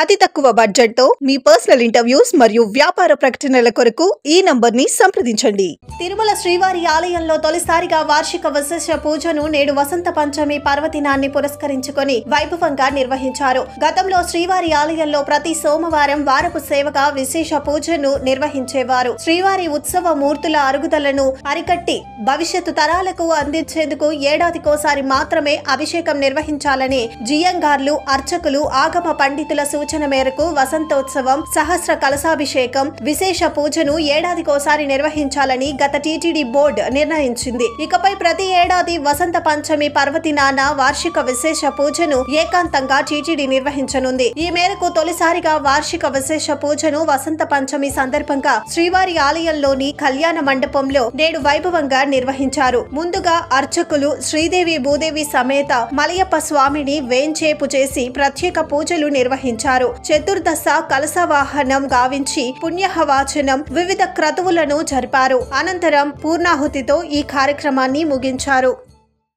అతి తక్కువ బడ్జెట్ తో మీ పర్సనల్ ఇంటర్వ్యూస్ మరియు వ్యాపార ప్రకటనల కొరకు ఈ నంబర్ ని సంప్రదించండి. తిరుమల శ్రీవారి ఆలయంలో తొలిసారిగా వార్షిక విశేష పూజను నేడు వసంత పంచమి పర్వదినాన్ని పురస్కరించుకొని వైభవంగా నిర్వహించారు. గతంలో శ్రీవారి ఆలయంలో ప్రతి సోమవారం వారపు సేవగా విశేష పూజను నిర్వహించేవారు. శ్రీవారి ఉత్సవ మూర్తుల అరుగుదలను అరికట్టి భవిష్యత్తు తరాలకు అందించేందుకు ఏడాదికోసారి మాత్రమే అభిషేకం నిర్వహించాలని జియంగార్లు, అర్చకులు, ఆగమ పండితుల సూచన మేరకు వసంతోత్సవం, సహస్ర కలశాభిషేకం, విశేష పూజను ఏడాదికోసారి నిర్వహించాలని గత టీటీడీ బోర్డు నిర్ణయించింది. ఇకపై ప్రతి ఏడాది వసంత పంచమి పర్వదినాన వార్షిక విశేష పూజను ఏకాంతంగా టీటీడీ నిర్వహించనుంది. ఈ మేరకు తొలిసారిగా వార్షిక విశేష పూజను వసంత పంచమి సందర్భంగా శ్రీవారి ఆలయంలోని కళ్యాణ మండపంలో నేడు వైభవంగా నిర్వహించారు. ముందుగా అర్చకులు శ్రీదేవి భూదేవి సమేత మలయప్ప స్వామిని వేంచేపు చేసి ప్రత్యేక పూజలు నిర్వహించారు. చతుర్దశ కలశవాహనం గావించి పుణ్యహవాచనం, వివిధ క్రతువులను జరిపారు. అనంతరం పూర్ణాహుతితో ఈ కార్యక్రమాన్ని ముగించారు.